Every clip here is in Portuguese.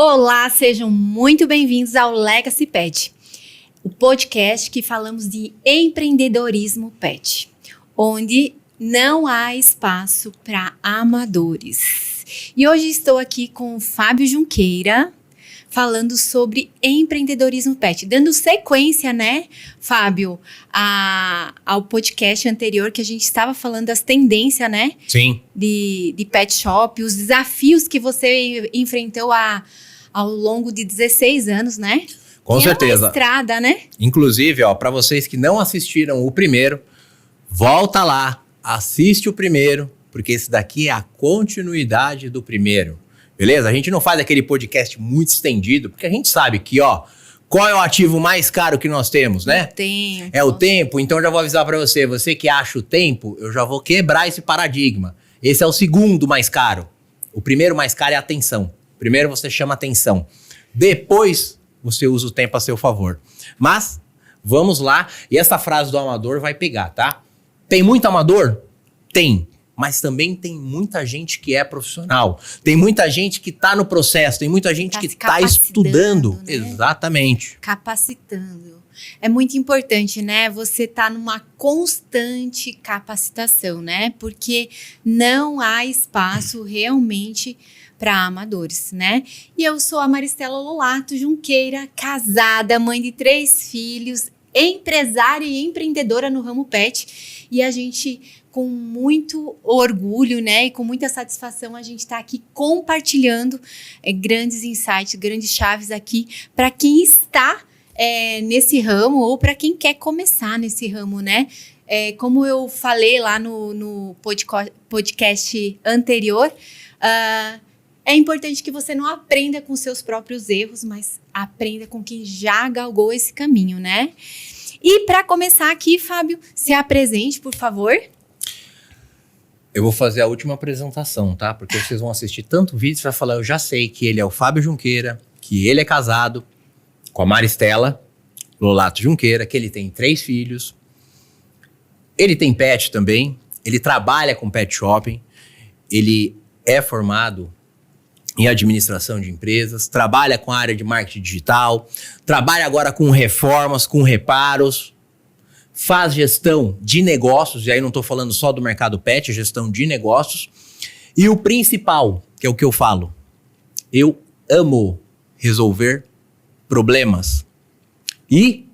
Olá, sejam muito bem-vindos ao Legacy Pet, o podcast que falamos de empreendedorismo pet, onde não há espaço para amadores. E hoje estou aqui com o Fábio Junqueira, falando sobre empreendedorismo pet, dando sequência, né, Fábio, ao podcast anterior que a gente estava falando das tendências, né? Sim. De pet shop, os desafios que você enfrentou ao longo de 16 anos, né? Com certeza. É uma estrada, né? Inclusive, para vocês que não assistiram o primeiro, volta lá, assiste o primeiro, porque esse daqui é a continuidade do primeiro. Beleza? A gente não faz aquele podcast muito estendido, porque a gente sabe que, qual é o ativo mais caro que nós temos, né? O tempo. É o tempo. Então, eu já vou avisar pra você que acha o tempo, eu já vou quebrar esse paradigma. Esse é o segundo mais caro. O primeiro mais caro é a atenção. Primeiro você chama atenção. Depois, você usa o tempo a seu favor. Mas, vamos lá. E essa frase do amador vai pegar, tá? Tem muito amador? Tem. Mas também tem muita gente que é profissional. Tem muita gente que tá no processo. Tem muita gente que tá estudando. Né? Exatamente. Capacitando. É muito importante, né? Você tá numa constante capacitação, né? Porque não há espaço realmente para amadores, né? E eu sou a Maristela Lolato Junqueira, casada, mãe de 3 filhos, empresária e empreendedora no ramo pet. E a gente, com muito orgulho, né, e com muita satisfação, a gente está aqui compartilhando grandes insights, grandes chaves aqui para quem está nesse ramo ou para quem quer começar nesse ramo, né? Como eu falei lá no podcast anterior, é importante que você não aprenda com seus próprios erros, mas aprenda com quem já galgou esse caminho, né? E para começar aqui, Fábio, se apresente, por favor. Eu vou fazer a última apresentação, tá? Porque vocês vão assistir tanto vídeo, você vai falar, eu já sei que ele é o Fábio Junqueira, que ele é casado com a Maristela Lolato Junqueira, que ele tem 3 filhos. Ele tem pet também, ele trabalha com pet shopping, ele é formado em administração de empresas, trabalha com a área de marketing digital, trabalha agora com reformas, com reparos, faz gestão de negócios, e aí não estou falando só do mercado pet, gestão de negócios. E o principal, que é o que eu falo, eu amo resolver problemas e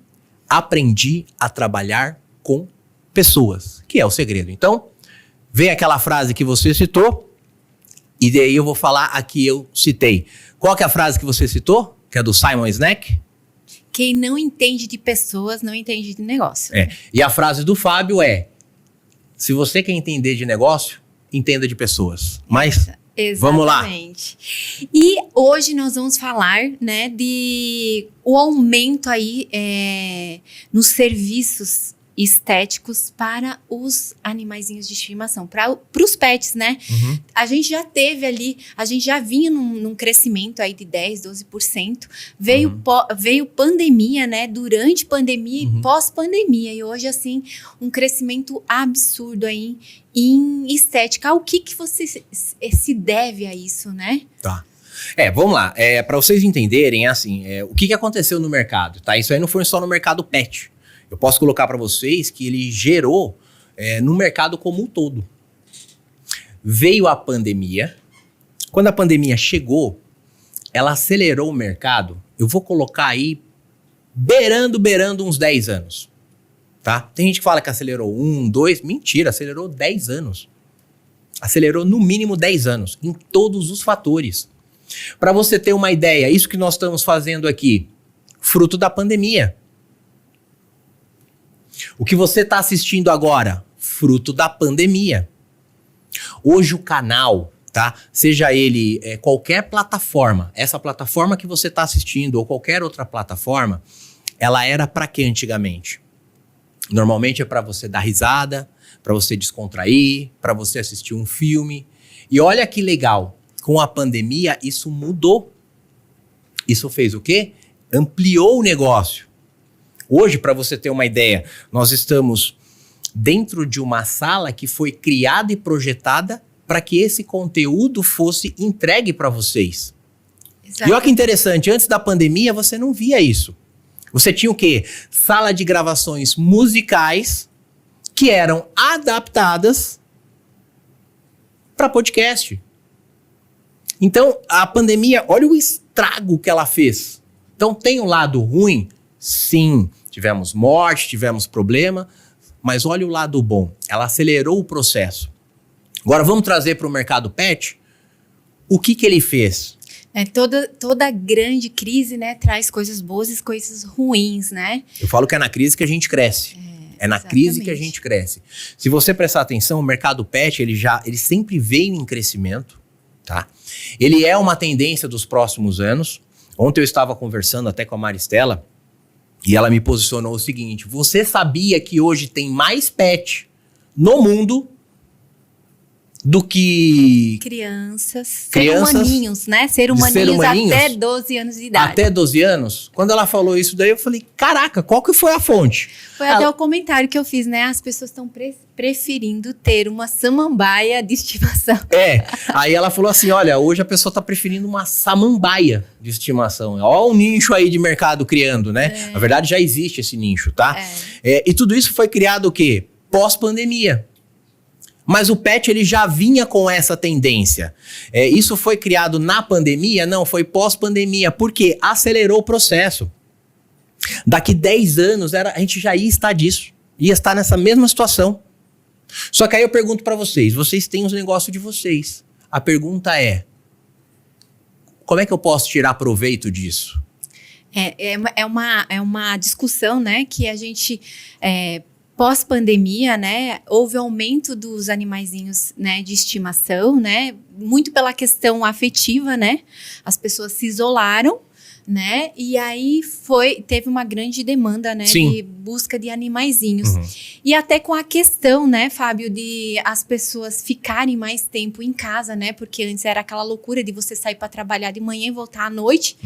aprendi a trabalhar com pessoas, que é o segredo. Então, vem aquela frase que você citou, e daí eu vou falar a que eu citei. Qual que é a frase que você citou? Que é do Simon Sinek? Quem não entende de pessoas, não entende de negócio. E a frase do Fábio é, se você quer entender de negócio, entenda de pessoas. Mas, vamos lá. Exatamente. E hoje nós vamos falar, né, de o aumento aí nos serviços estéticos para os animaizinhos de estimação, para os pets, né? Uhum. A gente já teve ali, a gente já vinha num crescimento aí de 10%, 12%. Veio pandemia, né? Durante pandemia e pós-pandemia. E hoje, assim, um crescimento absurdo aí em estética. O que você se deve a isso, né? Tá. Vamos lá. Para vocês entenderem, assim, o que aconteceu no mercado, tá? Isso aí não foi só no mercado pet. Eu posso colocar para vocês que ele gerou no mercado como um todo. Veio a pandemia. Quando a pandemia chegou, ela acelerou o mercado. Eu vou colocar aí beirando uns 10 anos. Tá? Tem gente que fala que acelerou 1, 2. Mentira, acelerou 10 anos. Acelerou no mínimo 10 anos, em todos os fatores. Para você ter uma ideia, isso que nós estamos fazendo aqui, fruto da pandemia. O que você está assistindo agora, fruto da pandemia. Hoje o canal, tá? Seja ele qualquer plataforma, essa plataforma que você está assistindo ou qualquer outra plataforma, ela era para quê antigamente? Normalmente é para você dar risada, para você descontrair, para você assistir um filme. E olha que legal, com a pandemia isso mudou. Isso fez o quê? Ampliou o negócio. Hoje, para você ter uma ideia, nós estamos dentro de uma sala que foi criada e projetada para que esse conteúdo fosse entregue para vocês. E olha que interessante, antes da pandemia você não via isso. Você tinha o quê? Sala de gravações musicais que eram adaptadas para podcast. Então, a pandemia, olha o estrago que ela fez. Então, tem um lado ruim? Sim. Tivemos morte, tivemos problema, mas olha o lado bom. Ela acelerou o processo. Agora, vamos trazer para o mercado pet. O que ele fez? Toda grande crise, né, traz coisas boas e coisas ruins, né? Eu falo que é na crise que a gente cresce. É na crise que a gente cresce. Se você prestar atenção, o mercado pet, ele sempre veio em crescimento, tá? Ele é uma tendência dos próximos anos. Ontem eu estava conversando até com a Maristela e ela me posicionou o seguinte: você sabia que hoje tem mais pet no mundo do que crianças, ser humaninhos, né? Ser humaninhos até 12 anos de idade. Até 12 anos? Quando ela falou isso daí, eu falei, caraca, qual que foi a fonte? Foi até o comentário que eu fiz, né? As pessoas estão preferindo ter uma samambaia de estimação. Aí ela falou assim, olha, hoje a pessoa tá preferindo uma samambaia de estimação. Olha o nicho aí de mercado criando, né? Na verdade, já existe esse nicho, tá? E tudo isso foi criado o quê? Pós-pandemia. Mas o pet, ele já vinha com essa tendência. Isso foi criado na pandemia? Não, foi pós-pandemia. Por quê? Acelerou o processo. Daqui 10 anos, a gente já ia estar disso. Ia estar nessa mesma situação. Só que aí eu pergunto para vocês têm os negócios de vocês. A pergunta é, como é que eu posso tirar proveito disso? É uma discussão, né, que a gente... Pós-pandemia, né, houve aumento dos animaizinhos, né, de estimação, né, muito pela questão afetiva, né, as pessoas se isolaram, né, e aí teve uma grande demanda, né, de busca de animaizinhos. E até com a questão, né, Fábio, de as pessoas ficarem mais tempo em casa, né, porque antes era aquela loucura de você sair para trabalhar de manhã e voltar à noite,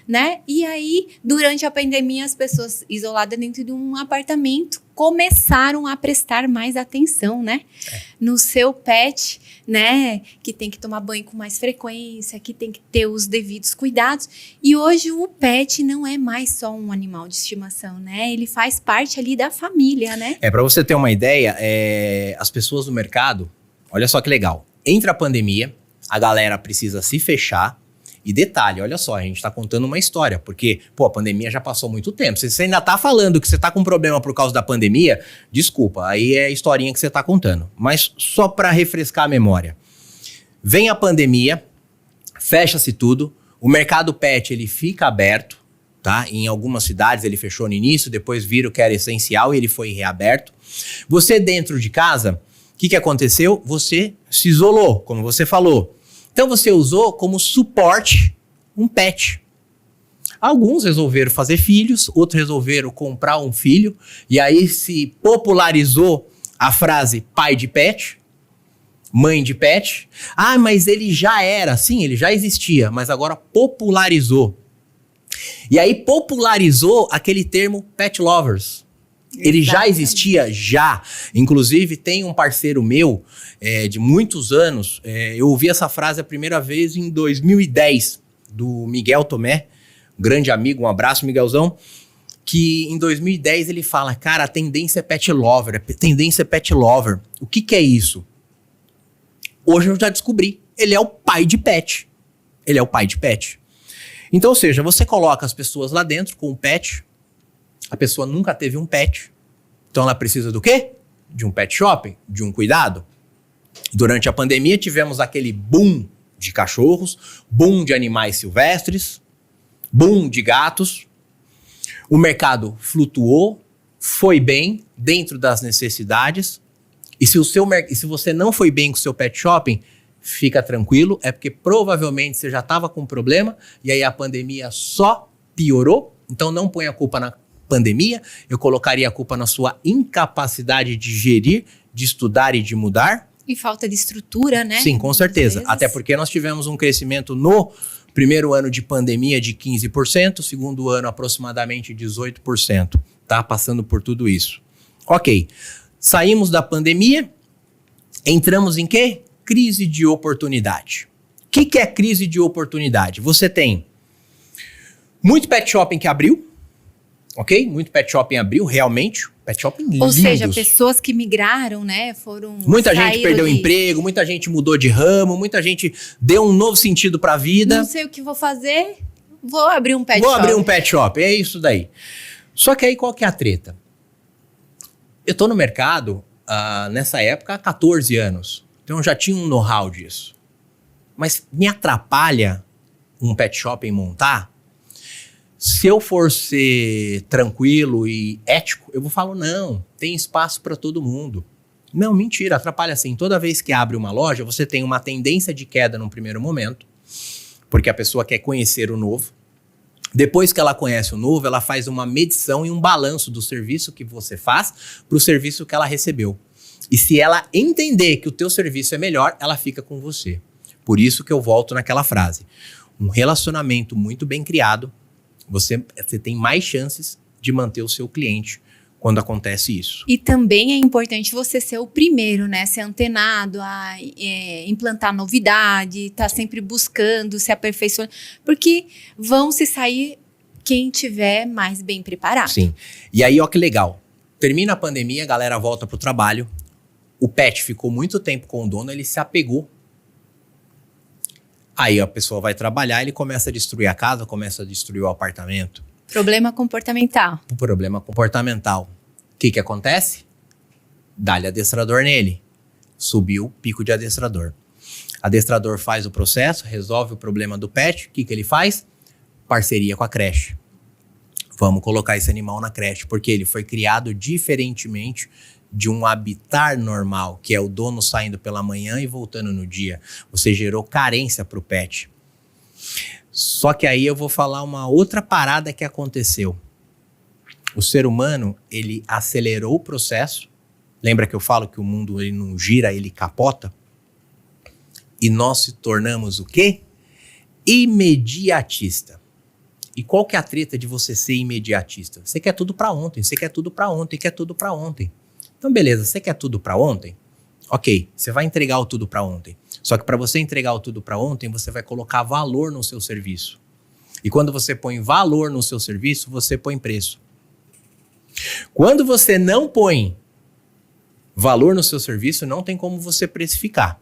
né, e aí, durante a pandemia, as pessoas isoladas dentro de um apartamento começaram a prestar mais atenção, né, no seu pet, né, que tem que tomar banho com mais frequência, que tem que ter os devidos cuidados. E hoje o pet não é mais só um animal de estimação, né, ele faz parte ali da família, né. Para você ter uma ideia, as pessoas do mercado, olha só que legal, entre a pandemia, a galera precisa se fechar. E detalhe, olha só, a gente tá contando uma história, porque, a pandemia já passou muito tempo. Se você ainda tá falando que você tá com problema por causa da pandemia, desculpa, aí é a historinha que você tá contando. Mas só para refrescar a memória. Vem a pandemia, fecha-se tudo, o mercado pet, ele fica aberto, tá? Em algumas cidades ele fechou no início, depois viram que era essencial e ele foi reaberto. Você dentro de casa, o que aconteceu? Você se isolou, como você falou. Então você usou como suporte um pet. Alguns resolveram fazer filhos, outros resolveram comprar um filho, e aí se popularizou a frase pai de pet, mãe de pet. Ah, mas ele já era, sim, ele já existia, mas agora popularizou. E aí popularizou aquele termo pet lovers. Ele já existia? Já. Inclusive, tem um parceiro meu de muitos anos. Eu ouvi essa frase a primeira vez em 2010, do Miguel Tomé, um grande amigo, um abraço, Miguelzão, que em 2010 ele fala, cara, a tendência é pet lover, tendência é pet lover. O que é isso? Hoje eu já descobri. Ele é o pai de pet. Ele é o pai de pet. Então, ou seja, você coloca as pessoas lá dentro com o pet. A pessoa nunca teve um pet. Então ela precisa do quê? De um pet shopping, de um cuidado. Durante a pandemia tivemos aquele boom de cachorros, boom de animais silvestres, boom de gatos. O mercado flutuou, foi bem dentro das necessidades. E se você não foi bem com o seu pet shopping, fica tranquilo, é porque provavelmente você já estava com um problema e aí a pandemia só piorou. Então não põe a culpa na pandemia, eu colocaria a culpa na sua incapacidade de gerir, de estudar e de mudar. E falta de estrutura, né? Sim, com certeza. Até porque nós tivemos um crescimento no primeiro ano de pandemia de 15%, segundo ano aproximadamente 18%. Tá passando por tudo isso. Ok. Saímos da pandemia, entramos em quê? Crise de oportunidade. O que é crise de oportunidade? Você tem Muito pet shopping que abriu, ok? Muito pet shopping abriu, realmente. Pet shopping lindos. Ou seja, pessoas que migraram, né? Muita gente perdeu emprego, muita gente mudou de ramo, muita gente deu um novo sentido pra vida. Não sei o que vou fazer, vou abrir um pet shop. Vou abrir um pet shop, é isso daí. Só que aí qual que é a treta? Eu tô no mercado, nessa época, há 14 anos. Então eu já tinha um know-how disso. Mas me atrapalha um pet shop em montar? Se eu for ser tranquilo e ético, eu vou falar, não, tem espaço para todo mundo. Não, mentira, atrapalha assim. Toda vez que abre uma loja, você tem uma tendência de queda num primeiro momento, porque a pessoa quer conhecer o novo. Depois que ela conhece o novo, ela faz uma medição e um balanço do serviço que você faz para o serviço que ela recebeu. E se ela entender que o teu serviço é melhor, ela fica com você. Por isso que eu volto naquela frase. Um relacionamento muito bem criado, você tem mais chances de manter o seu cliente quando acontece isso. E também é importante você ser o primeiro, né? Ser antenado a implantar novidade, tá sempre buscando, se aperfeiçoar, porque vão se sair quem tiver mais bem preparado. Sim. E aí, ó que legal. Termina a pandemia, a galera volta pro trabalho, o pet ficou muito tempo com o dono, ele se apegou. Aí a pessoa vai trabalhar, ele começa a destruir a casa, começa a destruir o apartamento. Problema comportamental. O problema comportamental. O que acontece? Dá-lhe adestrador nele. Subiu o pico de adestrador. Adestrador faz o processo, resolve o problema do pet. O que ele faz? Parceria com a creche. Vamos colocar esse animal na creche, porque ele foi criado diferentemente de um habitat normal, que é o dono saindo pela manhã e voltando no dia. Você gerou carência para o pet. Só que aí eu vou falar uma outra parada que aconteceu. O ser humano, ele acelerou o processo. Lembra que eu falo que o mundo ele não gira, ele capota? E nós se tornamos o quê? Imediatista. E qual que é a treta de você ser imediatista? Você quer tudo para ontem, você quer tudo para ontem, quer tudo para ontem. Então, beleza, você quer tudo para ontem? Ok, você vai entregar o tudo para ontem. Só que para você entregar o tudo para ontem, você vai colocar valor no seu serviço. E quando você põe valor no seu serviço, você põe preço. Quando você não põe valor no seu serviço, não tem como você precificar.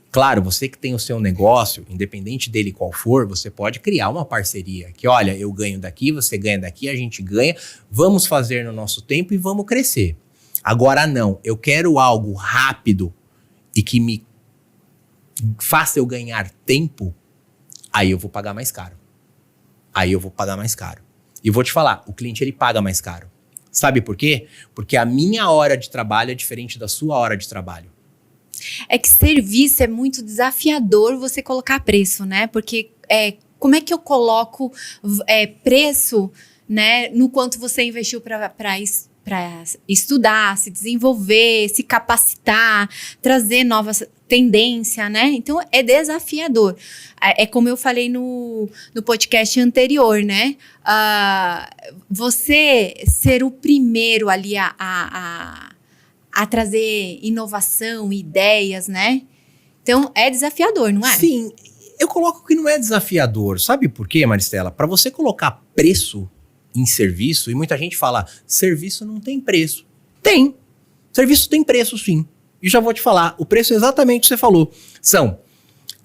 Claro, você que tem o seu negócio, independente dele qual for, você pode criar uma parceria. Que olha, eu ganho daqui, você ganha daqui, a gente ganha, vamos fazer no nosso tempo e vamos crescer. Agora não, eu quero algo rápido e que me faça eu ganhar tempo, aí eu vou pagar mais caro. E vou te falar, o cliente ele paga mais caro. Sabe por quê? Porque a minha hora de trabalho é diferente da sua hora de trabalho. É que serviço é muito desafiador você colocar preço, né? Porque como é que eu coloco preço, né, no quanto você investiu para estudar, se desenvolver, se capacitar, trazer novas tendências, né? Então, é desafiador. É como eu falei no podcast anterior, né? Você ser o primeiro ali a trazer inovação, ideias, né? Então, é desafiador, não é? Sim, eu coloco que não é desafiador. Sabe por quê, Maristela? Para você colocar preço em serviço, e muita gente fala, serviço não tem preço. Tem. Serviço tem preço, sim. E já vou te falar, o preço é exatamente o que você falou. São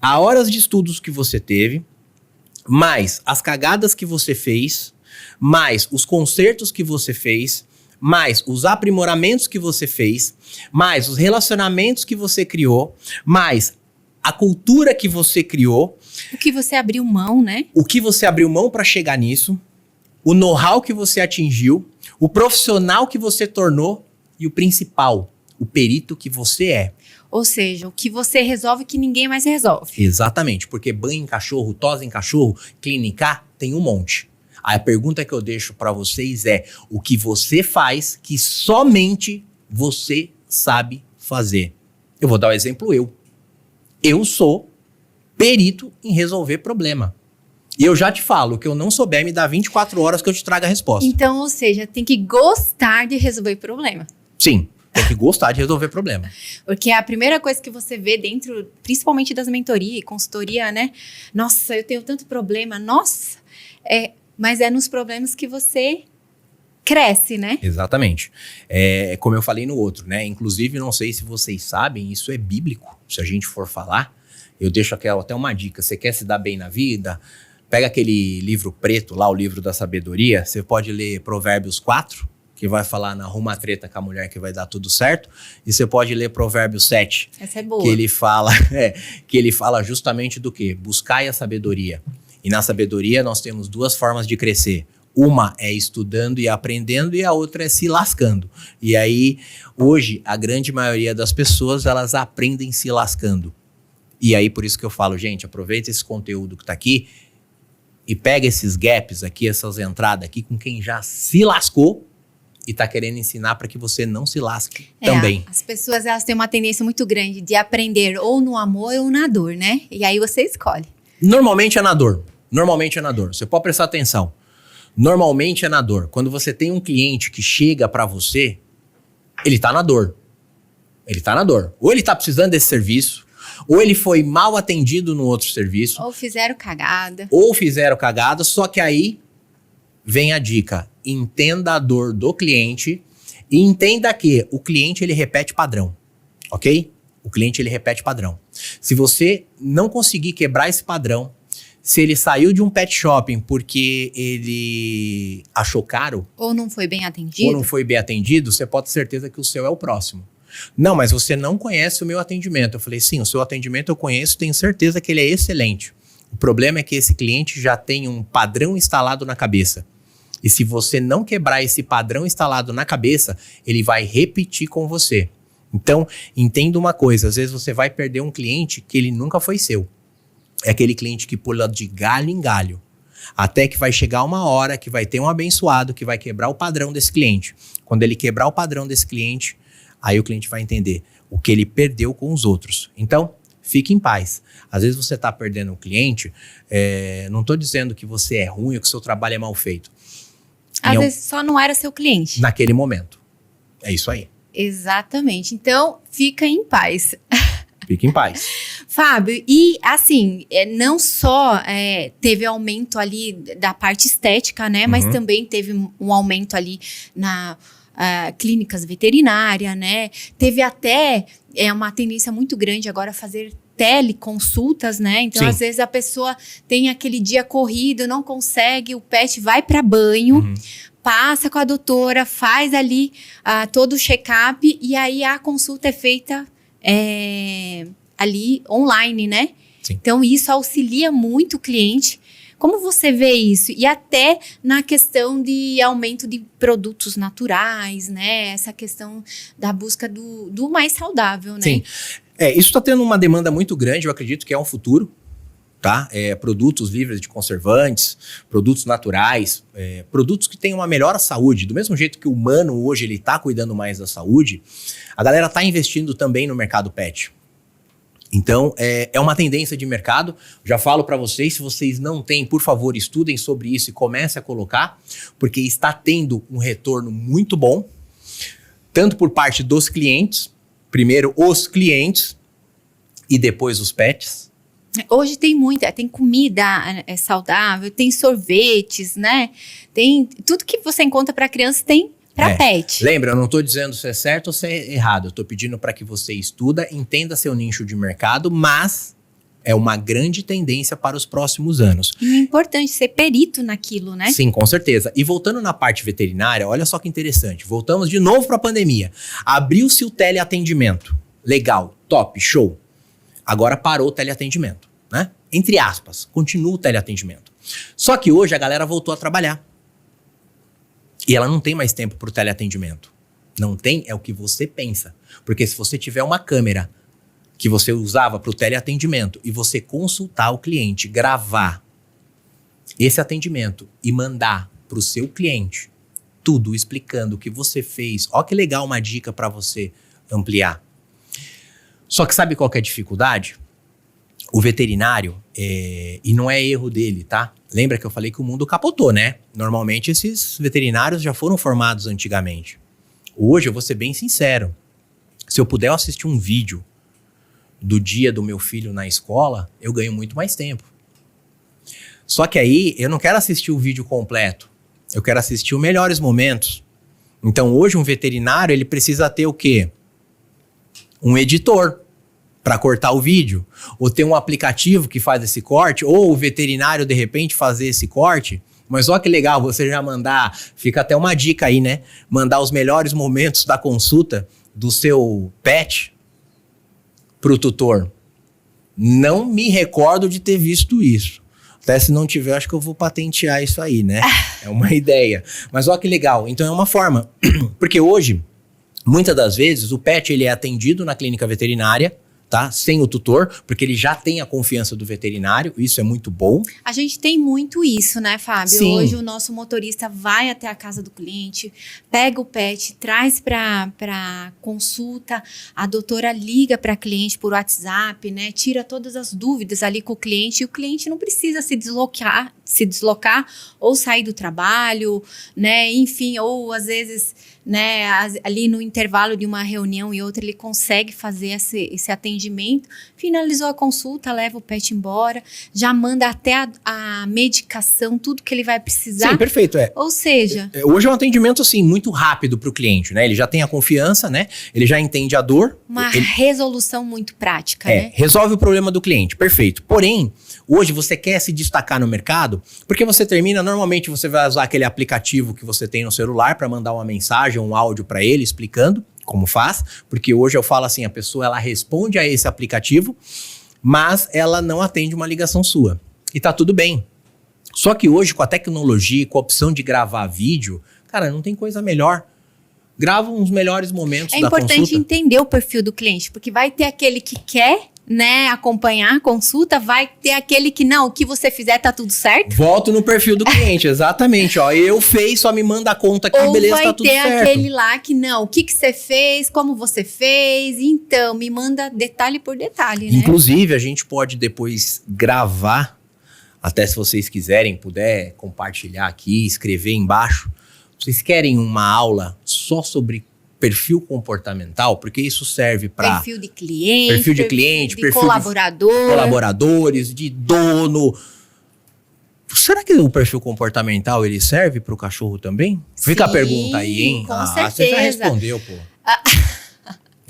as horas de estudos que você teve, mais as cagadas que você fez, mais os consertos que você fez, mais os aprimoramentos que você fez, mais os relacionamentos que você criou, mais a cultura que você criou. O que você abriu mão, né? O que você abriu mão para chegar nisso, o know-how que você atingiu, o profissional que você tornou e o principal, o perito que você é. Ou seja, o que você resolve que ninguém mais resolve. Exatamente, porque banho em cachorro, tosse em cachorro, clinicar, tem um monte. A pergunta que eu deixo para vocês é o que você faz que somente você sabe fazer. Eu vou dar um exemplo eu. Eu sou perito em resolver problema. E eu já te falo, que eu não souber, me dá 24 horas que eu te trago a resposta. Então, ou seja, tem que gostar de resolver problema. Sim, tem que gostar de resolver problema. Porque a primeira coisa que você vê dentro, principalmente das mentorias e consultoria, né? Nossa, eu tenho tanto problema. Nossa, Mas é nos problemas que você cresce, né? Exatamente. Como eu falei no outro, né? Inclusive, não sei se vocês sabem, isso é bíblico. Se a gente for falar, eu deixo aqui até uma dica. Você quer se dar bem na vida? Pega aquele livro preto lá, o livro da sabedoria. Você pode ler Provérbios 4, que vai falar na arruma treta com a mulher que vai dar tudo certo. E você pode ler Provérbios 7. Essa é boa. Que ele fala justamente do quê? Buscai a sabedoria. E na sabedoria nós temos duas formas de crescer. Uma é estudando e aprendendo e a outra é se lascando. E aí, hoje, a grande maioria das pessoas, elas aprendem se lascando. E aí, por isso que eu falo, gente, aproveita esse conteúdo que tá aqui e pega esses gaps aqui, essas entradas aqui com quem já se lascou e tá querendo ensinar para que você não se lasque também. As pessoas, elas têm uma tendência muito grande de aprender ou no amor ou na dor, né? E aí você escolhe. Normalmente é na dor. Você pode prestar atenção. Normalmente é na dor. Quando você tem um cliente que chega para você, ele tá na dor. Ou ele tá precisando desse serviço, ou ele foi mal atendido no outro serviço. Ou fizeram cagada. Só que aí vem a dica. Entenda a dor do cliente e entenda que o cliente, ele repete padrão, ok? O cliente, ele repete padrão. Se você não conseguir quebrar esse padrão, se ele saiu de um pet shopping porque ele achou caro... Ou não foi bem atendido. Você pode ter certeza que o seu é o próximo. Não, mas você não conhece o meu atendimento. Eu falei, sim, o seu atendimento eu conheço, tenho certeza que ele é excelente. O problema é que esse cliente já tem um padrão instalado na cabeça. E se você não quebrar esse padrão instalado na cabeça, ele vai repetir com você. Então, entenda uma coisa, às vezes você vai perder um cliente que ele nunca foi seu. É aquele cliente que pula de galho em galho. Até que vai chegar uma hora que vai ter um abençoado que vai quebrar o padrão desse cliente. Quando ele quebrar o padrão desse cliente, aí o cliente vai entender o que ele perdeu com os outros. Então, fique em paz. Às vezes você está perdendo um cliente, não estou dizendo que você é ruim ou que o seu trabalho é mal feito. Às vezes só não era seu cliente. Naquele momento. É isso aí. Exatamente. Então, fica em paz. Fique em paz. Fábio, e assim, não só teve aumento ali da parte estética, né? Mas também teve um aumento ali na clínicas veterinárias, né? Teve até uma tendência muito grande agora a fazer teleconsultas, né? Então, Sim. Às vezes a pessoa tem aquele dia corrido, não consegue, o pet vai para banho, passa com a doutora, faz ali todo o check-up e aí a consulta é feita ali online, né? Sim. Então, isso auxilia muito o cliente. Como você vê isso? E até na questão de aumento de produtos naturais, né? Essa questão da busca do mais saudável, né? Sim. Isso está tendo uma demanda muito grande, eu acredito que é um futuro, tá? Produtos livres de conservantes, produtos naturais, produtos que tenham uma melhor saúde. Do mesmo jeito que o humano hoje ele está cuidando mais da saúde, a galera está investindo também no mercado pet. Então, é uma tendência de mercado. Já falo para vocês, se vocês não têm, por favor, estudem sobre isso e comecem a colocar, porque está tendo um retorno muito bom, tanto por parte dos clientes, primeiro os clientes e depois os pets. Hoje tem tem comida saudável, tem sorvetes, né? Tem tudo que você encontra para criança tem para pet. Lembra, eu não estou dizendo se é certo ou se é errado. Eu estou pedindo para que você estuda, entenda seu nicho de mercado, mas é uma grande tendência para os próximos anos. E é importante ser perito naquilo, né? Sim, com certeza. E voltando na parte veterinária, olha só que interessante. Voltamos de novo para a pandemia. Abriu-se o teleatendimento. Legal, top, show. Agora parou o teleatendimento, né? Entre aspas, continua o teleatendimento. Só que hoje a galera voltou a trabalhar. E ela não tem mais tempo para o teleatendimento. Não tem, é o que você pensa. Porque se você tiver uma câmera que você usava para o teleatendimento e você consultar o cliente, gravar esse atendimento e mandar para o seu cliente tudo explicando o que você fez. Ó que legal, uma dica para você ampliar. Só que sabe qual que é a dificuldade? O veterinário, e não é erro dele, tá? Lembra que eu falei que o mundo capotou, né? Normalmente esses veterinários já foram formados antigamente. Hoje, eu vou ser bem sincero. Se eu puder assistir um vídeo do dia do meu filho na escola, eu ganho muito mais tempo. Só que aí eu não quero assistir o vídeo completo. Eu quero assistir os melhores momentos. Então hoje um veterinário ele precisa ter o quê? Um editor para cortar o vídeo. Ou ter um aplicativo que faz esse corte. Ou o veterinário de repente fazer esse corte. Mas olha que legal você já mandar, fica até uma dica aí, né? Mandar os melhores momentos da consulta do seu pet pro tutor. Não me recordo de ter visto isso. Até se não tiver, acho que eu vou patentear isso aí, né? É uma ideia. Mas olha que legal. Então é uma forma. Porque hoje, muitas das vezes, o pet ele é atendido na clínica veterinária, tá? Sem o tutor, porque ele já tem a confiança do veterinário, isso é muito bom. A gente tem muito isso, né, Fábio? Sim. Hoje o nosso motorista vai até a casa do cliente, pega o pet, traz para consulta, a doutora liga para cliente por WhatsApp, né? Tira todas as dúvidas ali com o cliente e o cliente não precisa se deslocar ou sair do trabalho, né? Enfim, ou às vezes, né, ali no intervalo de uma reunião e outra, ele consegue fazer esse atendimento, finalizou a consulta, leva o pet embora, já manda até a medicação, tudo que ele vai precisar. Sim, perfeito. Ou seja... Hoje é um atendimento, assim, muito rápido para o cliente, né? Ele já tem a confiança, né? Ele já entende a dor. Uma resolução muito prática, né? Resolve o problema do cliente, perfeito. Porém, hoje você quer se destacar no mercado, porque você termina, normalmente você vai usar aquele aplicativo que você tem no celular para mandar uma mensagem, um áudio para ele explicando como faz, porque hoje eu falo assim, a pessoa ela responde a esse aplicativo, mas ela não atende uma ligação sua. E tá tudo bem. Só que hoje, com a tecnologia, com a opção de gravar vídeo, cara, não tem coisa melhor. Grava uns melhores momentos da consulta. É importante entender o perfil do cliente, porque vai ter aquele que quer, né, acompanhar a consulta, vai ter aquele que não, o que você fizer tá tudo certo. Volto no perfil do cliente, exatamente, ó, eu fiz, só me manda a conta aqui, beleza, tá tudo certo. Ou vai ter aquele lá que não, o que você fez, como você fez, então, me manda detalhe por detalhe, né? Inclusive, a gente pode depois gravar, até se vocês quiserem, puder compartilhar aqui, escrever embaixo. Vocês querem uma aula só sobre perfil comportamental? Porque isso serve para perfil de cliente, perfil colaborador. de colaboradores, de dono. Será que o perfil comportamental ele serve para o cachorro também? Fica a pergunta aí, hein? Com certeza. Você já respondeu, pô.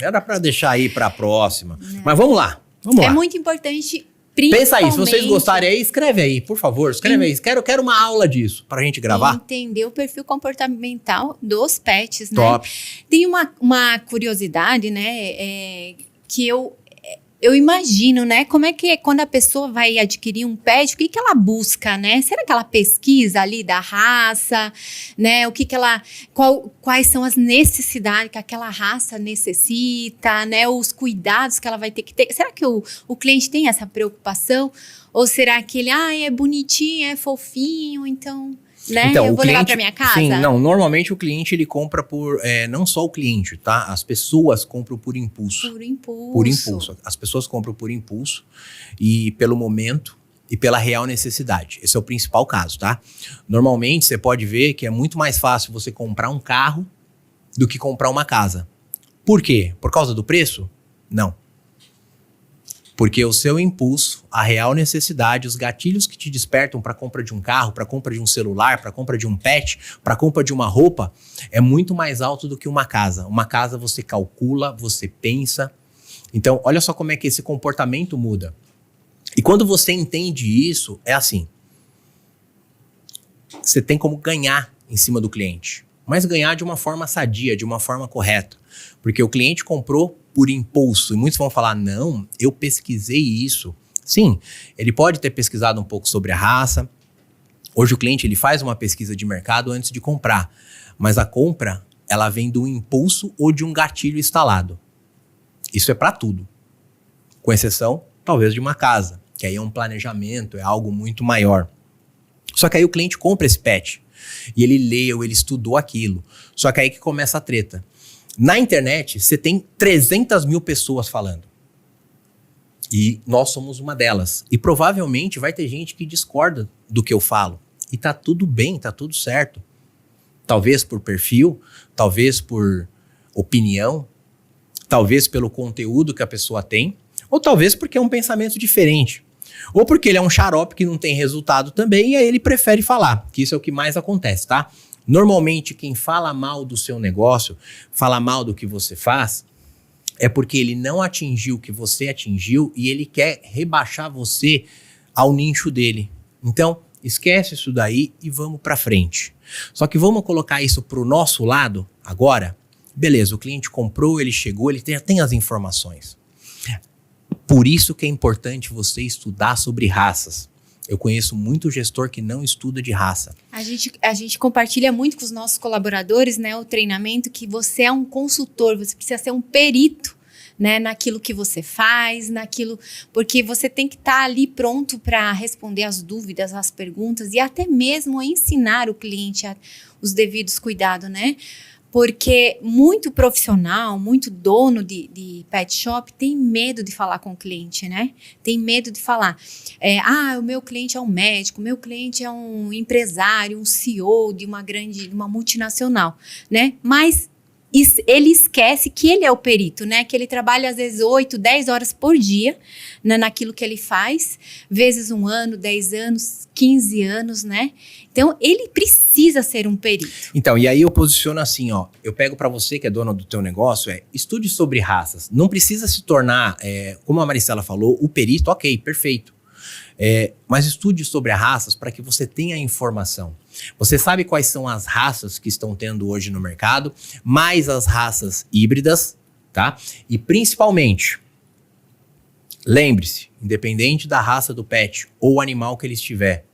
Era para deixar aí para a próxima. Não. Mas vamos lá. É muito importante. Pensa aí, se vocês gostarem aí, escreve aí, por favor, escreve aí. Quero uma aula disso, pra gente gravar. Entender o perfil comportamental dos pets, né? Top. Tem uma curiosidade, né, que eu imagino, né, como é que é quando a pessoa vai adquirir um pet, o que ela busca, né? Será que ela pesquisa ali da raça, né? Quais são as necessidades que aquela raça necessita, né? Os cuidados que ela vai ter que ter. Será que o cliente tem essa preocupação? Ou será que ele, é bonitinho, é fofinho, então... Né? Então, eu vou levar para minha casa? Sim, não, normalmente o cliente ele compra por, não só o cliente, tá? As pessoas compram por impulso. Por impulso. Por impulso. As pessoas compram por impulso e pelo momento e pela real necessidade. Esse é o principal caso, tá? Normalmente você pode ver que é muito mais fácil você comprar um carro do que comprar uma casa. Por quê? Por causa do preço? Não. Porque o seu impulso, a real necessidade, os gatilhos que te despertam para a compra de um carro, para a compra de um celular, para a compra de um pet, para a compra de uma roupa, é muito mais alto do que uma casa. Uma casa você calcula, você pensa. Então, olha só como é que esse comportamento muda. E quando você entende isso, é assim. Você tem como ganhar em cima do cliente. Mas ganhar de uma forma sadia, de uma forma correta. Porque o cliente comprou por impulso. E muitos vão falar, não, eu pesquisei isso. Sim, ele pode ter pesquisado um pouco sobre a raça. Hoje o cliente ele faz uma pesquisa de mercado antes de comprar. Mas a compra, ela vem do impulso ou de um gatilho instalado. Isso é para tudo. Com exceção, talvez, de uma casa. Que aí é um planejamento, é algo muito maior. Só que aí o cliente compra esse pet. E ele leu, ele estudou aquilo. Só que aí que começa a treta. Na internet, você tem 300 mil pessoas falando. E nós somos uma delas. E provavelmente vai ter gente que discorda do que eu falo. E tá tudo bem, tá tudo certo. Talvez por perfil, talvez por opinião, talvez pelo conteúdo que a pessoa tem, ou talvez porque é um pensamento diferente. Ou porque ele é um xarope que não tem resultado também, e aí ele prefere falar, que isso é o que mais acontece, tá? Normalmente, quem fala mal do seu negócio, fala mal do que você faz, é porque ele não atingiu o que você atingiu e ele quer rebaixar você ao nicho dele. Então, esquece isso daí e vamos pra frente. Só que vamos colocar isso pro nosso lado agora? Beleza, o cliente comprou, ele chegou, ele já tem as informações. Por isso que é importante você estudar sobre raças. Eu conheço muito gestor que não estuda de raça. A gente compartilha muito com os nossos colaboradores, né, o treinamento, que você é um consultor, você precisa ser um perito, né, naquilo que você faz, porque você tem que estar ali pronto para responder as dúvidas, as perguntas e até mesmo ensinar o cliente os devidos cuidados, né? Porque muito profissional, muito dono de pet shop tem medo de falar com o cliente, né? Tem medo de falar, o meu cliente é um médico, o meu cliente é um empresário, um CEO de uma multinacional, né? Mas ele esquece que ele é o perito, né? Que ele trabalha às vezes 8, 10 horas por dia, né, naquilo que ele faz, vezes 1 ano, 10 anos, 15 anos, né? Então, ele precisa ser um perito. Então, e aí eu posiciono assim, ó. Eu pego pra você que é dono do teu negócio, estude sobre raças. Não precisa se tornar, como a Maristela falou, o perito, ok, perfeito. Mas estude sobre as raças para que você tenha informação. Você sabe quais são as raças que estão tendo hoje no mercado, mais as raças híbridas, tá? E principalmente, lembre-se, independente da raça do pet ou animal que ele estiver,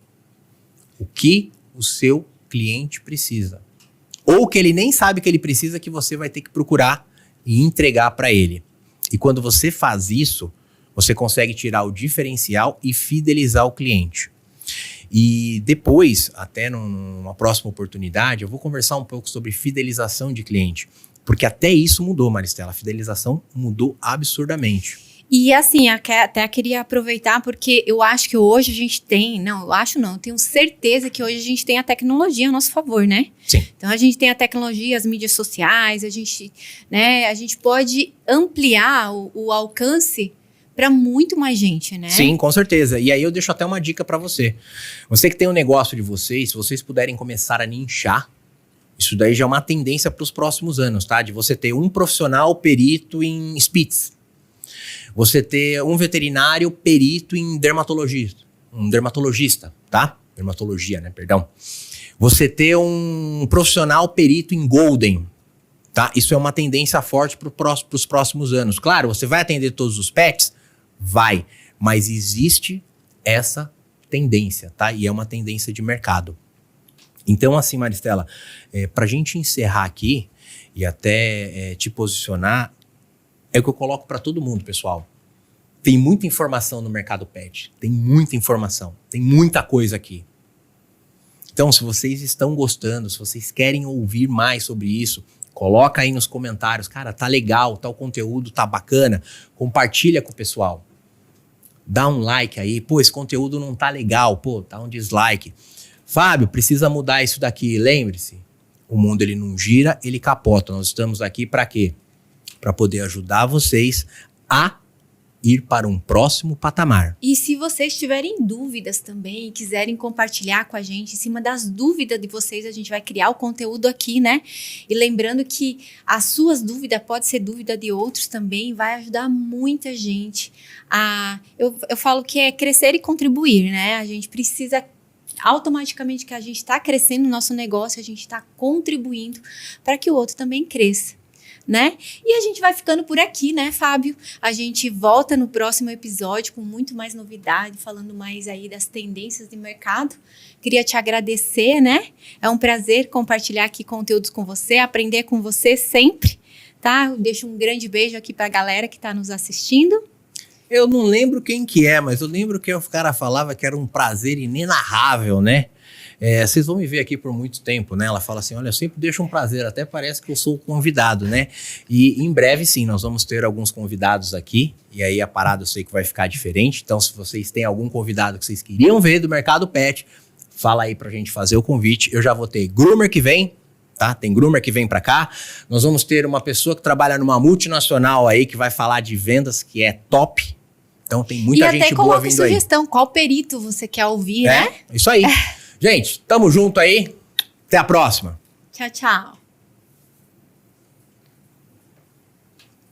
o que o seu cliente precisa. Ou que ele nem sabe que ele precisa, que você vai ter que procurar e entregar para ele. E quando você faz isso, você consegue tirar o diferencial e fidelizar o cliente. E depois, até numa próxima oportunidade, eu vou conversar um pouco sobre fidelização de cliente. Porque até isso mudou, Maristela. A fidelização mudou absurdamente. E assim, até queria aproveitar, porque eu acho que hoje a gente tem, eu tenho certeza que hoje a gente tem a tecnologia a nosso favor, né? Sim. Então a gente tem a tecnologia, as mídias sociais, a gente pode ampliar o alcance para muito mais gente, né? Sim, com certeza. E aí eu deixo até uma dica para você. Você que tem um negócio de vocês, se vocês puderem começar a nichar, isso daí já é uma tendência para os próximos anos, tá? De você ter um profissional perito em Spitz. Você ter um veterinário perito em dermatologista. Um dermatologista, tá? Dermatologia, né? Perdão. Você ter um profissional perito em Golden, tá? Isso é uma tendência forte para os próximos anos. Claro, você vai atender todos os pets? Vai, mas existe essa tendência, tá? E é uma tendência de mercado. Então, assim, Maristela, pra gente encerrar aqui e até te posicionar, é o que eu coloco para todo mundo, pessoal. Tem muita informação no mercado pet, tem muita informação, tem muita coisa aqui. Então, se vocês estão gostando, se vocês querem ouvir mais sobre isso, coloca aí nos comentários, cara, tá legal, tá, o conteúdo tá bacana, compartilha com o pessoal. Dá um like aí, pô, esse conteúdo não tá legal, pô, dá um dislike. Fábio, precisa mudar isso daqui, lembre-se, o mundo ele não gira, ele capota. Nós estamos aqui para quê? Para poder ajudar vocês a ir para um próximo patamar. E se vocês tiverem dúvidas também e quiserem compartilhar com a gente, em cima das dúvidas de vocês, a gente vai criar o conteúdo aqui, né? E lembrando que as suas dúvidas pode ser dúvida de outros também, vai ajudar muita gente a... Eu falo que é crescer e contribuir, né? A gente precisa... Automaticamente que a gente está crescendo no nosso negócio, a gente está contribuindo para que o outro também cresça, né? E a gente vai ficando por aqui, né, Fábio? A gente volta no próximo episódio com muito mais novidade, falando mais aí das tendências de mercado. Queria te agradecer, né? É um prazer compartilhar aqui conteúdos com você, aprender com você sempre, tá? Eu deixo um grande beijo aqui para a galera que está nos assistindo. Eu não lembro quem que é, mas eu lembro que o cara falava que era um prazer inenarrável, né? Vocês vão me ver aqui por muito tempo, né? Ela fala assim, olha, eu sempre deixo um prazer, até parece que eu sou o convidado, né? E em breve, sim, nós vamos ter alguns convidados aqui, e aí a parada eu sei que vai ficar diferente, então se vocês têm algum convidado que vocês queriam ver do mercado pet, fala aí pra gente fazer o convite. Eu já vou ter groomer que vem, tá? Tem groomer que vem pra cá. Nós vamos ter uma pessoa que trabalha numa multinacional aí, que vai falar de vendas, que é top. Então tem muita gente boa vindo aí. sugestão, qual perito você quer ouvir, né? Isso aí. Gente, tamo junto aí. Até a próxima. Tchau, tchau.